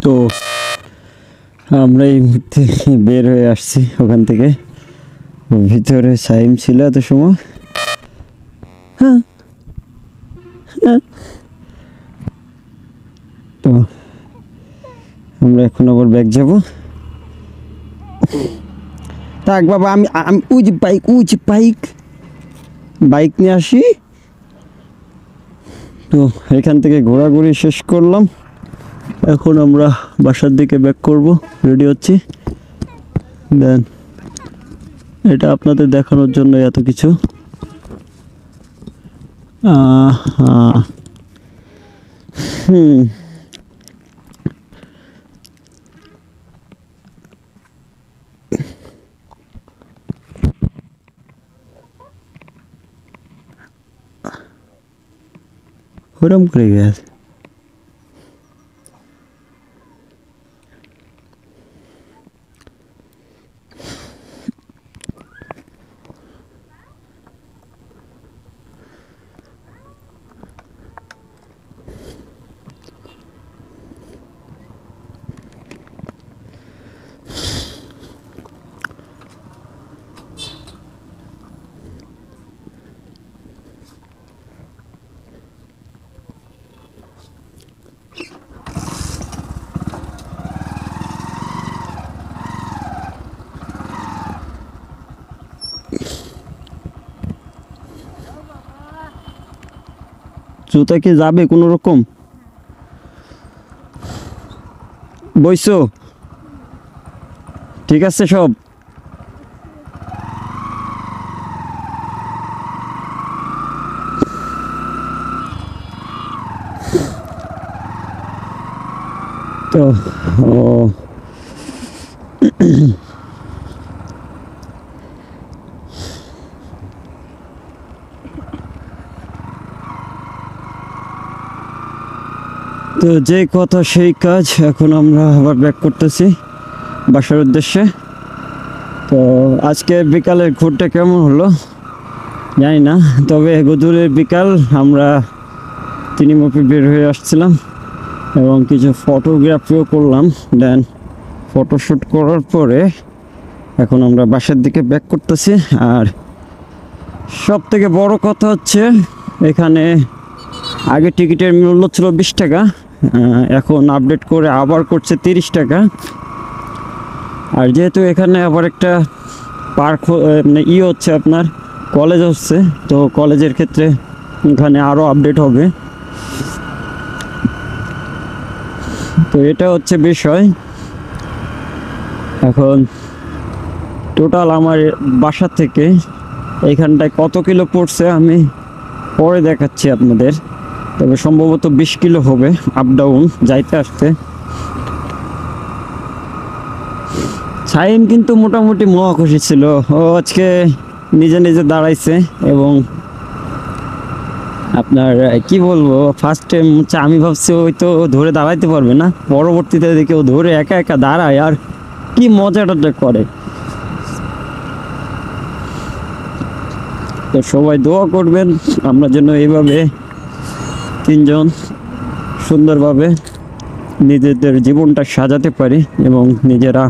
তো আমরা এই মুহূর্তে বের হয়ে আসছি ওখান থেকে। ভিতরে সাইম ছিল এত সময়। তো আমরা এখন আবার ব্যাক যাব। থাক বাবা, আমি আমি ওই যে বাইক নিয়ে আসি। তো এখান থেকে ঘোরাঘুরি শেষ করলাম, এখন আমরা বাসার দিকে ব্যাক করব, রেডি হচ্ছি। দেন এটা আপনাদের দেখানোর জন্য এত কিছু। ওরম করে গেছে। জুতা কি যাবে কোনো রকম? বইছো? ঠিক আছে সব? তো তো যে কথা সেই কাজ, এখন আমরা আবার ব্যাক করতেছি বাসার উদ্দেশ্যে। তো আজকে বিকালের ঘুরটা কেমন হলো জানি না, তবে গধূলির বিকাল আমরা তিনিমুখী বের হয়ে আসছিলাম এবং কিছু ফটোগ্রাফিও করলাম। দেন ফটোশ্যুট করার পরে এখন আমরা বাসার দিকে ব্যাক করতেছি। আর সব থেকে বড় কথা হচ্ছে, এখানে আগে টিকিটের মূল্য ছিল 20 টাকা, এখন আপডেট করে আবার করছে 30 টাকা। আর যেহেতু এখানে আবার একটা পার্ক মানে হচ্ছে, আপনার কলেজ হচ্ছে, তো কলেজের ক্ষেত্রে এখানে আরও আপডেট হবে। তো এটা হচ্ছে বিষয়। এখন টোটাল আমার বাসা থেকে এইখানটায় কত কিলো পড়ছে আমি পরে দেখাচ্ছি আপনাদের, তবে সম্ভবত 20 কিলো হবে আপ ডাউন যাইতে আসতে। সাইম কিন্তু মোটামুটি মহা খুশি ছিল, ও আজকে নিজে নিজে দাঁড়াইছে এবং আপনার কি বলবো, ফার্স্ট টাইম হচ্ছে আমি ভাবছি ওই তো ধরে দাঁড়াইতে পারবে না, পরবর্তীতে দেখে ও ধরে একা একা দাঁড়ায় আর কি মজাটা করে। তো সবাই দোয়া করবেন আমরা যেন এইভাবে তিনজন সুন্দরভাবে নিজেদের জীবনটা সাজাতে পারি এবং নিজেরা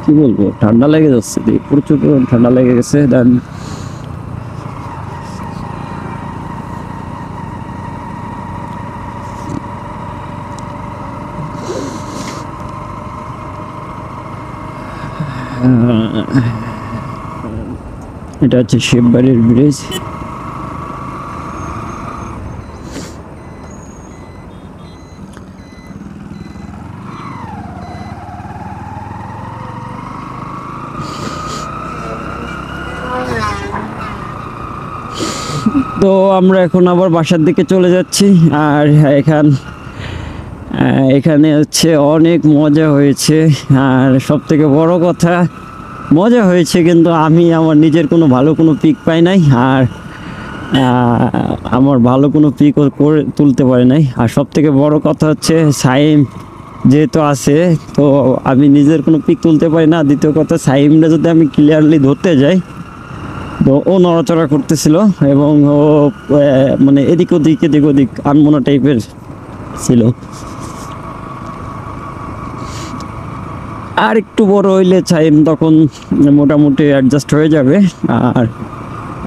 কি বলবো, ঠান্ডা লেগে যাচ্ছে, প্রচুর ঠান্ডা লেগে গেছে। দেন এটা হচ্ছে শিববাড়ির ব্রিজ। তো আমরা এখন আবার বাসার দিকে চলে যাচ্ছি। আর এখানে হচ্ছে অনেক মজা হয়েছে, আর সব থেকে বড় কথা মজা হয়েছে, কিন্তু আমি আমার নিজের কোনো ভালো কোনো পিক পাই নাই, আর আমার ভালো কোনো পিকও করে তুলতে পারি নাই। আর সব থেকে বড় কথা হচ্ছে সাইম যেহেতু আছে, তো আমি নিজের কোনো পিক তুলতে পারি না। দ্বিতীয় কথা, সাইমটা যদি আমি ক্লিয়ারলি ধরতে যাই, তো ও নড়াচড়া করতেছিল এবং ও মানে এদিক ওদিক আনমনা টাইপের ছিল। আর একটু বড় হইলে ছাইম তখন মোটামুটি অ্যাডজাস্ট হয়ে যাবে। আর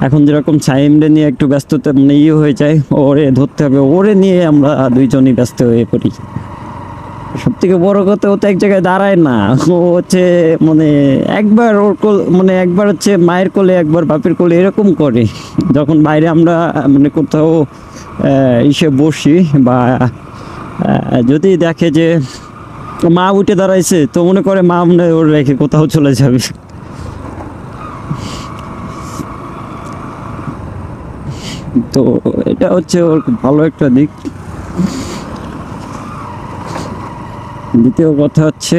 এখন যেরকম ছাইমরে নিয়ে একটু ব্যস্ততা মানে হয়ে যায়, ওরে ধরতে হবে, ওরে নিয়ে আমরা দুইজনই ব্যস্ত হয়ে পড়ি। সব থেকে বড় কথা, ও তো এক জায়গায় দাঁড়ায় না। ও হচ্ছে মানে একবার ওর মানে একবার হচ্ছে মায়ের কোলে, একবার বাপের কোলে, এরকম করে। যখন বাইরে আমরা মানে কোথাও ইসে বসি বা যদি দেখে যে মা উঠে দাঁড়াইছে, তো মনে করে মা মনে ওর রেখে কোথাও চলে যাবে। তো এটা হচ্ছে ওর ভালো একটা দিক। দ্বিতীয় কথা হচ্ছে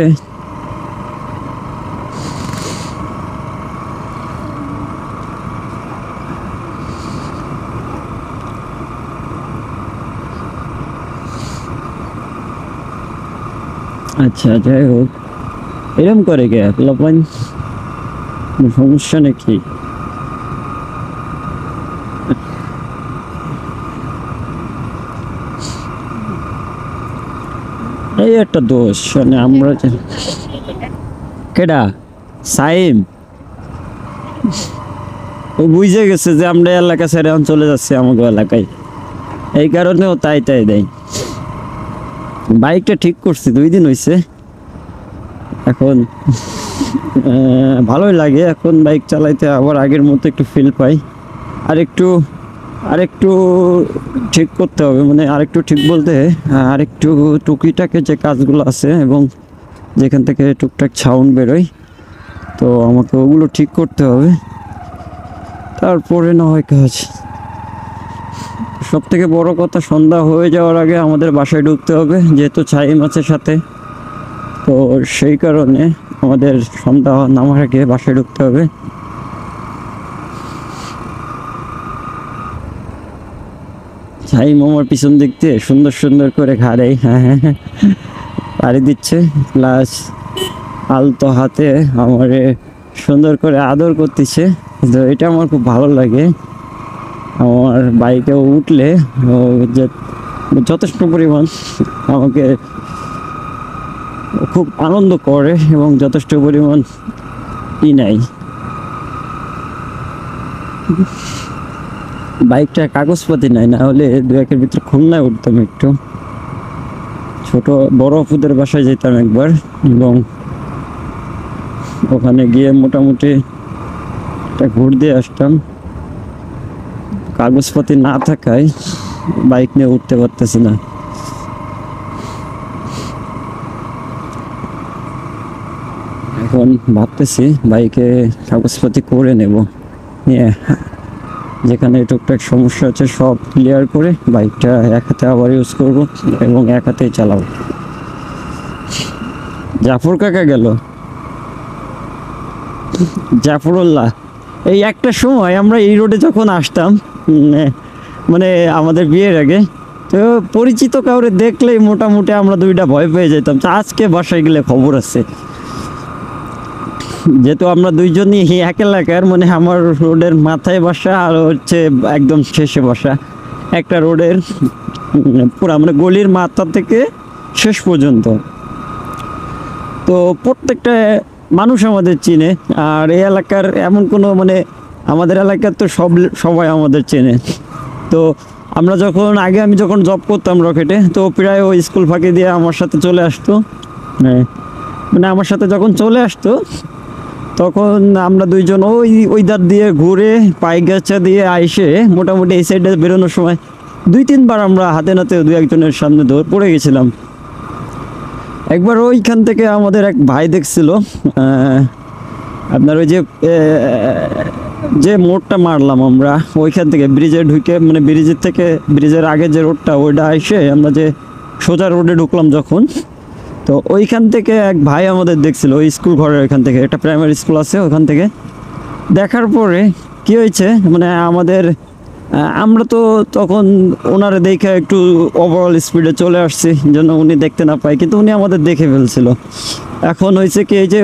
আচ্ছা যাই হোক, এরকম করে গে পোলাপান, সমস্যা নাকি? এই একটা দোষ, মানে আমরা কেডা সাইম ও বুঝে গেছে যে আমরা এলাকা ছেড়ে এখন চলে যাচ্ছি আমাকে এলাকায়, এই কারণেও তাই দেয়। বাইকটা ঠিক করছি 2 দিন হয়েছে, এখন ভালোই লাগে। এখন বাইক চালাইতে আবার আগের মতো একটু ফিল পাই। আরেকটু ঠিক করতে হবে, মানে আরেকটু ঠিক বলতে আরেকটু টুকিটাকে যে কাজগুলো আছে এবং যেখান থেকে টুকটাক সাউন্ড বেরোয়, তো আমাকে ওগুলো ঠিক করতে হবে, তারপরে না হয় কাজ। সব থেকে বড় কথা, সন্ধ্যা হয়ে যাওয়ার আগে আমাদের বাসায় ঢুকতে হবে, যেহেতু ছাইম আছে সাথে। তো সেই কারণে আমাদের সন্ধ্যা নামার আগে বাসায় ঢুকতে হবে। ছাইম আমার পিছন দিক দিয়ে সুন্দর করে ঘাড়ে পাড়ি দিচ্ছে, প্লাস আলতো হাতে আমারে সুন্দর করে আদর করতেছে। তো এটা আমার খুব ভালো লাগে। আমার বাইকে উঠলে যে যথেষ্ট পরিমাণ আমাকে খুব আনন্দ করে এবং যথেষ্ট পরিমাণ নেয়। বাইকটা কাগজপাতি নাই, না হলে 2-1-এর ভিতরে খুলনায় উঠতাম, একটু ছোট বড় অপুদের বাসায় যেতাম একবার, এবং ওখানে গিয়ে মোটামুটি একটা ঘুর দিয়ে আসতাম। কাগজপাতি না থাকায় বাইক নিয়ে উঠতে পারতেছি না। এখন ভাবতেছি বাইকে কাগজপাতি করে নেব, নিয়ে যেখানে টুকটাক সমস্যা আছে সব ক্লিয়ার করে বাইকটা এক হাতে আবার ইউজ করব এবং এক হাতেই চালাবো। জাফর কাকা গেল, জাফরুল্লাহ। এই একটা সময় আমরা এই রোডে যখন আসতাম, মানে আমাদের বিয়ের আগে, তো পরিচিত কাউরে দেখলেই মোটামুটি আমরা দুইটা ভয় পেয়ে যেতাম, আজকে বাসায় গেলে খবর আছে। যেহেতু আমরা দুইজনই এক এলাকার, মানে আমার রোডের মাথায় বাসা আর হচ্ছে একদম শেষে বাসা, একটা রোডের পুরা মানে গলির মাথা থেকে শেষ পর্যন্ত। তো প্রত্যেকটা মানুষ আমাদের চিনে। আর এই এলাকার এমন কোনো মানে আমাদের এলাকার তো সবাই আমাদের চেনে। তো আমরা আমি যখন জব করতাম রকেটে, তো প্রায় ওই স্কুল ফাঁকি দিয়ে আমার সাথে চলে আসতো। মানে আমার সাথে যখন চলে আসতো, তখন আমরা দুইজন ওই ধার দিয়ে ঘুরে পাইগাছা দিয়ে আইসে মোটামুটি এই সাইডে বেরোনোর সময় 2-3 বার আমরা হাতে নাতে 2-1জনের সামনে পড়ে গেছিলাম। একবার ওইখান থেকে আমাদের এক ভাই দেখছিল, আপনার ওই যে মোড়টা মারলাম আমরা, ওইখান থেকে ব্রিজে ঢুকে, মানে ব্রিজের আগে যে রোডটা, ওইটা এসে আমরা যে সোজা রোডে ঢুকলাম যখন, তো ওইখান থেকে এক ভাই আমাদের দেখছিল, ওই স্কুল ঘরের ওইখান থেকে, একটা প্রাইমারি স্কুল আছে ওখান থেকে। দেখার পরে কি হয়েছে, মানে আমরা তো তখন ওনারে দেখে একটু ওভারঅল স্পিডে চলে আসছি, যেন উনি দেখতে না পায়, কিন্তু উনি আমাদের দেখে ফেলছিল। এখন হয়েছে কি, এই যে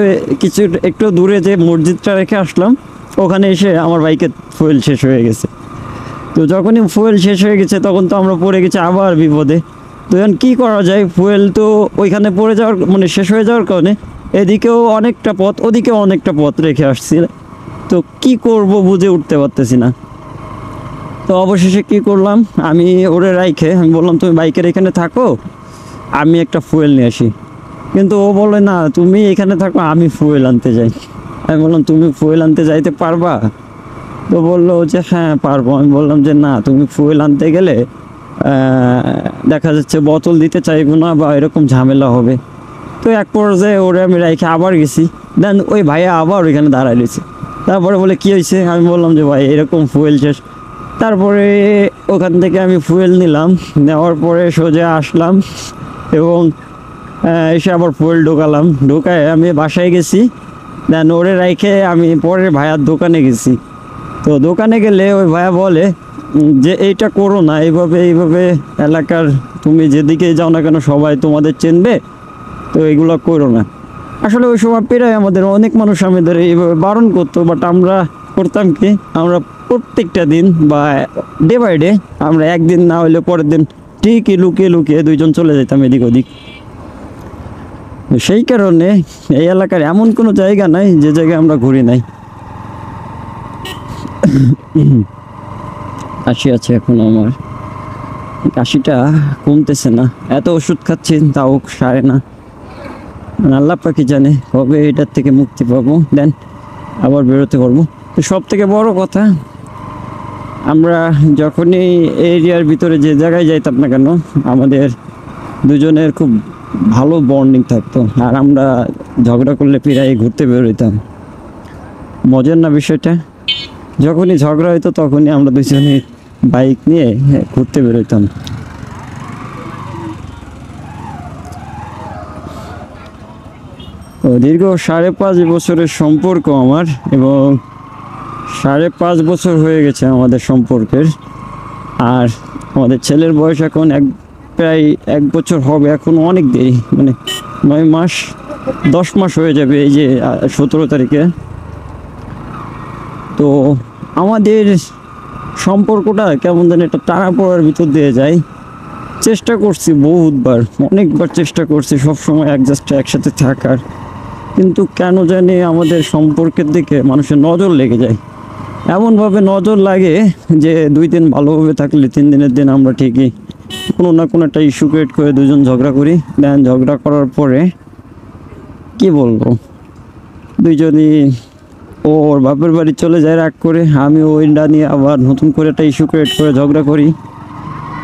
একটু দূরে যে মসজিদটা রেখে আসলাম, ওখানে এসে আমার বাইকের ফুয়েল শেষ হয়ে গেছে। তো যখনই ফুয়েল শেষ হয়ে গেছে তখন তো আমরা পড়ে গেছি আবার বিপদে। তো এখন কী করা যায়, ফুয়েল তো ওইখানে পড়ে যাওয়ার মানে শেষ হয়ে যাওয়ার কারণে এদিকেও অনেকটা পথ ওদিকেও অনেকটা পথ রেখে আসছি। তো কি করব বুঝে উঠতে পারতেছি না। তো অবশেষে কি করলাম, আমি ওরে রাইখে আমি বললাম তুমি বাইকের এখানে থাকো, আমি একটা ফুয়েল নিয়ে আসি। কিন্তু ও বলে না তুমি এখানে থাকো, আমি ফুয়েল আনতে যাই। আমি বললাম তুমি ফুয়েল আনতে যাইতে পারবা? তো বললো যে হ্যাঁ পারবো। আমি বললাম যে না, তুমি ফুয়েল আনতে গেলে দেখা যাচ্ছে বোতল দিতে চাইবো না বা এরকম ঝামেলা হবে। তো এক পর্যায়ে ওরে আমি রাইখে আবার গেছি। দেন ওই ভাইয়া আবার ওইখানে দাঁড়ায় রয়েছে। তারপরে বলে কী হয়েছে, আমি বললাম যে ভাই এরকম ফুয়েল শেষ। তারপরে ওখান থেকে আমি ফুয়েল নিলাম, নেওয়ার পরে সোজা আসলাম এবং এসে আবার ফুয়েল ঢোকালাম। ঢোকায় আমি বাসায় গেছি। দেন ওরে রাইখে আমি পরে ভাইয়ার দোকানে গেছি। তো দোকানে গেলে ওই ভাইয়া বলে যে এইটা করো না, এইভাবে এইভাবে এলাকার তুমি যেদিকে যাও না কেন সবাই তোমাদের চিনবে, তো এগুলো করো না। আসলে ওই সময় প্রায় আমাদের অনেক মানুষ আমাদের এইভাবে বারণ করতো, বাট আমরা করতাম কি, আমরা প্রত্যেকটা দিন বা ডে বাই ডে আমরা একদিন না হলে পরের দিন ঠিকই লুকিয়ে লুকিয়ে দুইজন চলে যেতাম এদিক ওদিক। সেই কারণে এই এলাকার এমন কোনো জায়গা নাই যে জায়গায় আমরা ঘুরি নাই। কাশি আছে এখন আমার, কাশিটা কমতেছে না, এত ওষুধ খাচ্ছি তাও সারে না। আল্লাহ পাকি জানে কবে এটার থেকে মুক্তি পাবো, দেন আবার বেরোতে পারবো। তো সব থেকে বড় কথা, আমরা যখনই এরিয়ার ভিতরে যে জায়গায় যাইতাম না কেন আমাদের দুজনের খুব ভালো বন্ডিং থাকতো, আর আমরা ঝগড়া করলে প্রায় ঘুরতে বেরোইতাম। মজার না বিষয়টা, যখনই ঝগড়া হইতো তখনই আমরা দুজনে বাইক নিয়ে ঘুরতে বেরোইতাম। তো দীর্ঘ 5.5 বছরের সম্পর্ক আমার, এবং 5.5 বছর হয়ে গেছে আমাদের সম্পর্কের। আর আমাদের ছেলের বয়স এখন প্রায় 1 বছর হবে, এখন অনেক দেরি, মানে 9 মাস 10 মাস হয়ে যাবে এই যে 17 তারিখে। তো আমাদের সম্পর্কটা কেমন যেন একটা টানাপোড়ার ভিতর দিয়ে যায়। চেষ্টা করছি বহুতবার, অনেকবার চেষ্টা করছি সবসময় একসাথে থাকার, কিন্তু কেন জানি আমাদের সম্পর্কের দিকে মানুষের নজর লেগে যায়। এমনভাবে নজর লাগে যে 2 দিন ভালোভাবে থাকলে 3 দিনের দিন আমরা ঠিকই কোনো না কোনো একটা ইস্যু ক্রিয়েট করে দুজন ঝগড়া করি। দেন ঝগড়া করার পরে কি বলবো, দুইজনই ওর বাপের বাড়ি চলে যায় রাগ করে, আমি ওইটা নিয়ে আবার নতুন করে একটা ইস্যু ক্রিয়েট করে ঝগড়া করি।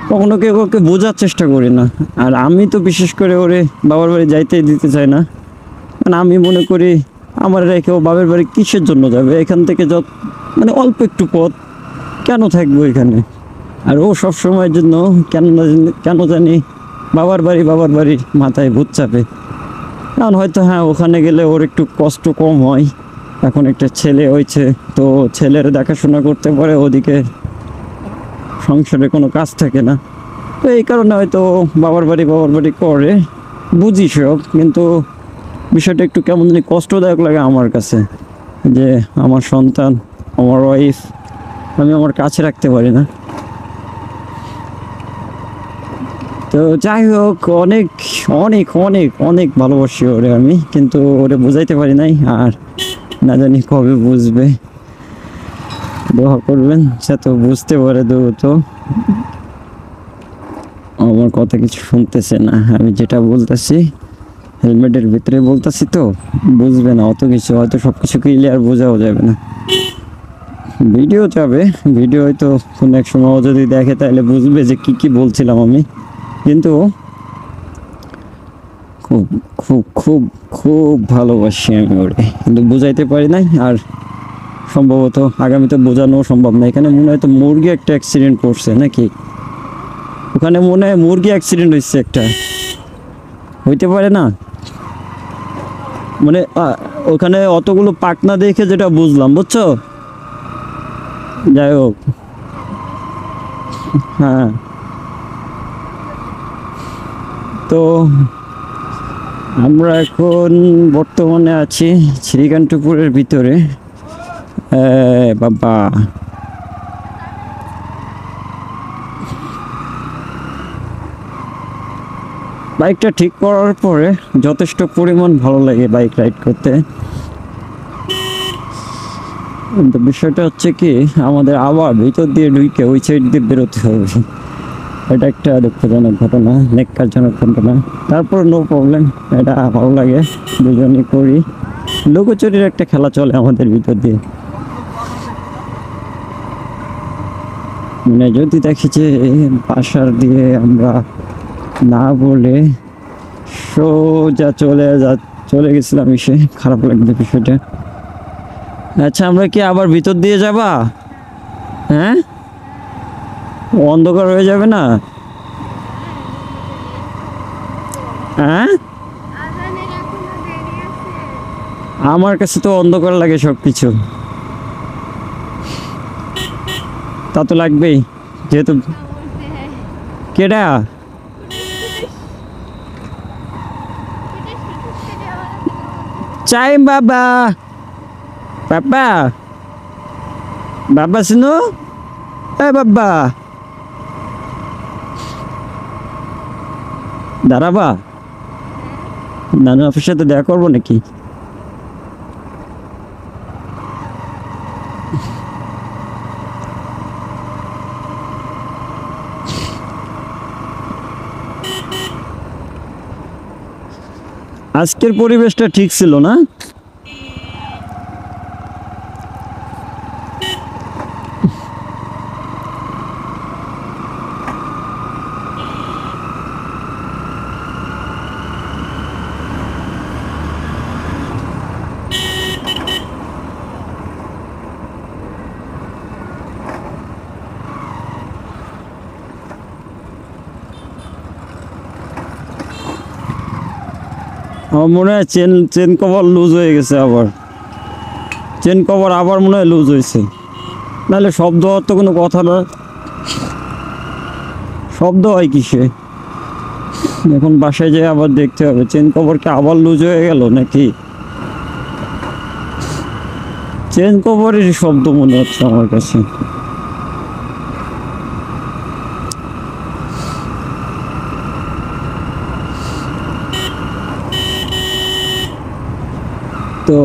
কখনো কেউ ওকে বোঝার চেষ্টা করি না। আর আমি তো বিশেষ করে ওরে বাবার বাড়ি যাইতেই দিতে চাই না, মানে আমি মনে করি আমার রেখে ও বাবার বাড়ি কিসের জন্য যাবে, এখান থেকে মানে অল্প একটু পথ কেন থাকবো এখানে। আর ও সব সময়ের জন্য কেন জানি বাবার বাড়ি মাথায় ভূত চাপে। কারণ হয়তো হ্যাঁ ওখানে গেলে ওর একটু কষ্ট কম হয়, এখন একটা ছেলে হয়েছে, তো ছেলের দেখাশোনা করতে পারে, ওদিকে সংসারে কোনো কাজ থাকে না। তো এই কারণে হয়তো বাবার বাড়ি করে, বুঝি সব, কিন্তু বিষয়টা একটু কেমন জানি কষ্টদায়ক লাগে আমার কাছে, যে আমার সন্তান, আমার ওয়াইফ আমি আমার কাছে রাখতে পারি না। তো যাই হোক, অনেক অনেক অনেক অনেক ভালোবাসি ওরে আমি, কিন্তু ওরে বুঝাইতে পারি নাই, আর না জানি কবে বুঝবে। দোয়া করবেন যাতে বুঝতে পারে দ্রুত। আমার কথা কিছু শুনতেছে না, আমি যেটা বলতেছি হেলমেটের ভিতরে বলতেছি, তো বুঝবে না অত কিছু, হয়তো সব কিছু ক্লিয়ার বোঝাও যাবে না। ভিডিও যাবে, ভিডিও হয়তো কোনো এক সময় যদি দেখে তাহলে বুঝবে যে কি বলছিলাম আমি, কিন্তু খুব খুব খুব খুব ভালোবাসি আমি ওরে, কিন্তু বুঝাইতে পারি নাই। আর সম্ভবত আগামীতে বোঝানো সম্ভব না। এখানে মনে হয় তো মুরগি একটা অ্যাক্সিডেন্ট করছে নাকি, ওখানে মনে হয় মুরগি অ্যাক্সিডেন্ট হয়েছে একটা, হইতে পারে না, মানে ওখানে অতগুলো পাখনা দেখে যেটা বুঝলাম, বুঝছো। যাই হোক, হ্যাঁ, তো আমরা এখন বর্তমানে আছি শ্রীকান্তপুরের ভিতরে। বাবা বাইকটা ঠিক করার পরে যথেষ্ট পরিমাণ ভালো লাগে বাইক রাইড করতে। কিন্তু বিষয়টা হচ্ছে কি, আমাদের আবার ভিতর দিয়ে ঢুকে ওই সাইড দিয়ে বেরোতে হবে। এটা একটা দুঃখজনক ঘটনা, নেককারজনক ঘটনা। তারপর নো প্রবলেম, এটা ভালো লাগে, দুজনই করি। লুকোচুরির একটা খেলা চলে আমাদের ভিতর দিয়ে। মানে যদি দেখি যে বাসার দিয়ে আমরা না বলে সোজা চলে গেছিলাম, এসে খারাপ লাগবে বিষয়টা। আচ্ছা, আমরা কি আবার ভিতর দিয়ে যাবা? হ্যাঁ, অন্ধকার হয়ে যাবে না? হ্যাঁ, আমার কাছে তো অন্ধকার লাগে সবকিছু। তা তো লাগবেই, যেহেতু। কেডা? চাই বাবা, বাবা, বাবা শুনো, বাবা দাঁড়াবা, নানু আপনার সাথে দেখা করবো নাকি? আজকের পরিবেশটা ঠিক ছিল না? আমার মনে হয় চেন কভার লুজ হয়ে গেছে, আবার চেন কভার আবার মনে হয় লুজ হয়েছে। নাহলে শব্দ হওয়ার তো কোনো কথা না, শব্দ হয় কিসে? এখন বাসায় যেয়ে আবার দেখতে হবে চেন কভার কি আবার লুজ হয়ে গেল নাকি। চেন কভারের শব্দ মনে হচ্ছে আমার কাছে। তো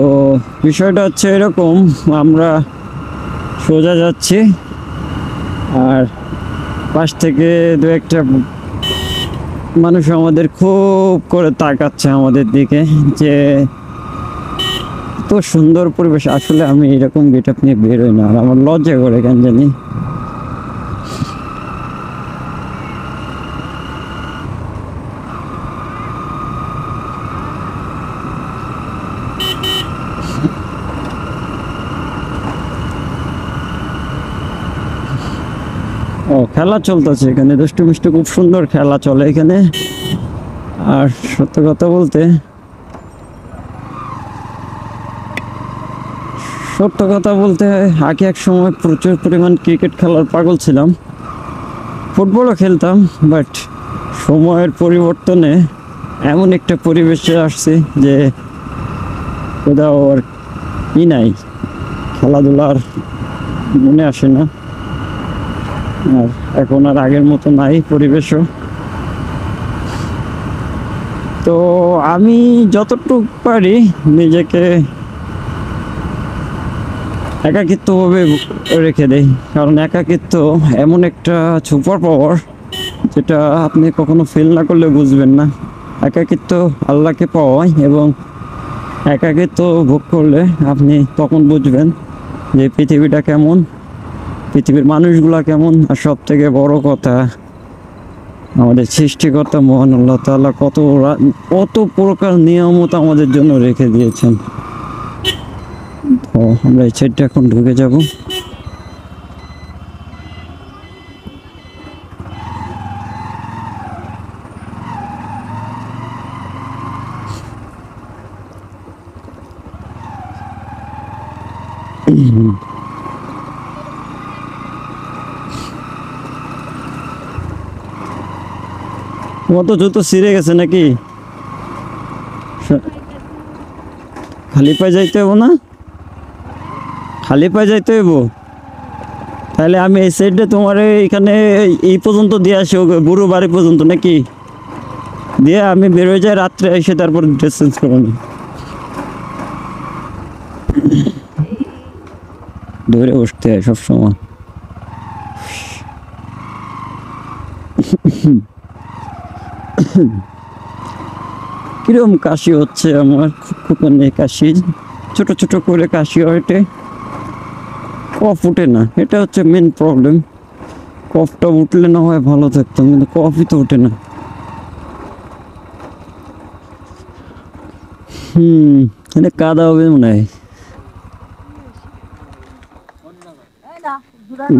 বিষয়টা হচ্ছে এরকম, আমরা সোজা যাচ্ছি আর পাশ থেকে দু একটা মানুষ আমাদের খুব করে তাকাচ্ছে আমাদের দিকে, যে এত সুন্দর পরিবেশ। আসলে আমি এরকম গেট আপ নিয়ে বেরোই না, আর আমার লজ্জা করে কেন জানি। ও, খেলা চলতেছে এখানে, দুষ্টু মিষ্টু খুব সুন্দর খেলা চলে এখানে। আর সত্য কথা বলতে আগে এক সময় প্রচুর পরিমাণ ক্রিকেট খেলার পাগল ছিলাম, ফুটবলও খেলতাম। বাট সময়ের পরিবর্তনে এমন একটা পরিবেশে আসছে যে কোথাও আর নাই, খেলাধুলার মনে আসে না। আর এখন আর আগের মতো নাই পরিবেশও। তো আমি যতটুকু পারি নিজেকে একাকিত্বভাবে রেখে দেই, কারণ একাকিত্ব এমন একটা সুপার পাওয়ার যেটা আপনি কখনো ফিল না করলে বুঝবেন না। একাকিত্ব আল্লাহকে পাওয়ায়, এবং একাকিত্ব ভোগ করলে আপনি তখন বুঝবেন যে পৃথিবীটা কেমন, পৃথিবীর মানুষগুলা কেমন। আর সব থেকে বড় কথা, আমাদের সৃষ্টিকর্তা মহান আল্লাহ তাআলা কত প্রকার নিয়ামত আমাদের জন্য রেখে দিয়েছেন। তো আমরা এই সাইডটা এখন ঢুকে যাব। তোমার তো জুতো ছিঁড়ে গেছে নাকি? খালি পায়ে যাইতে হবে না? খালি পায়ে যাইতে হইব? তাহলে আমি এই সাইডে তোমার এখানে এই পর্যন্ত দিয়ে আসি, বুড়ো বাড়ি পর্যন্ত নাকি? দিয়ে আমি বেরোয় যাই, রাত্রে এসে তারপর ড্রেস চেঞ্জ করবো না। ধরে বসতে হয় সবসময়। কিরম কাশি হচ্ছে আমার, খুব কাশি, ছোট ছোট করে কাশি ওঠে, কফ উঠে না, এটা হচ্ছে মেন প্রবলেম। কফটা উঠলে না হয় ভালো থাকতাম, কিন্তু কফই তো ওঠে না। এটা কাদা হবে মনে হয়।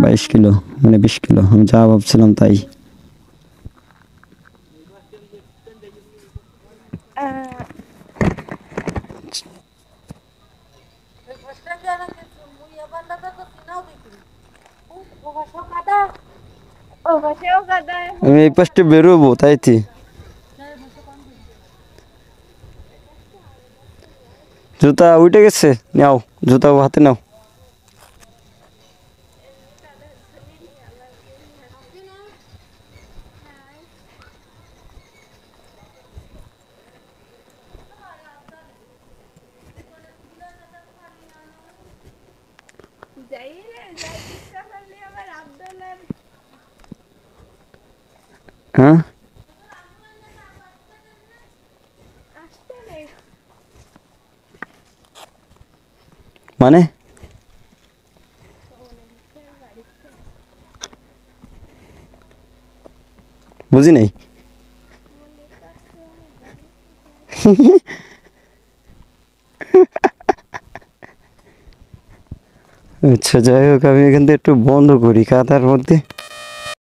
22 কিলো, মানে 20 কিলো, আমি যা ভাবছিলাম তাই। আমি এই পাশে বেরোবো তাইতে। জুতা উঠে গেছে, নাও জুতা হাতে নাও। হ্যাঁ, মানে বুঝি নাই। আচ্ছা যাই হোক, আমি এখান থেকে একটু বন্ধ করি কাদার মধ্যে।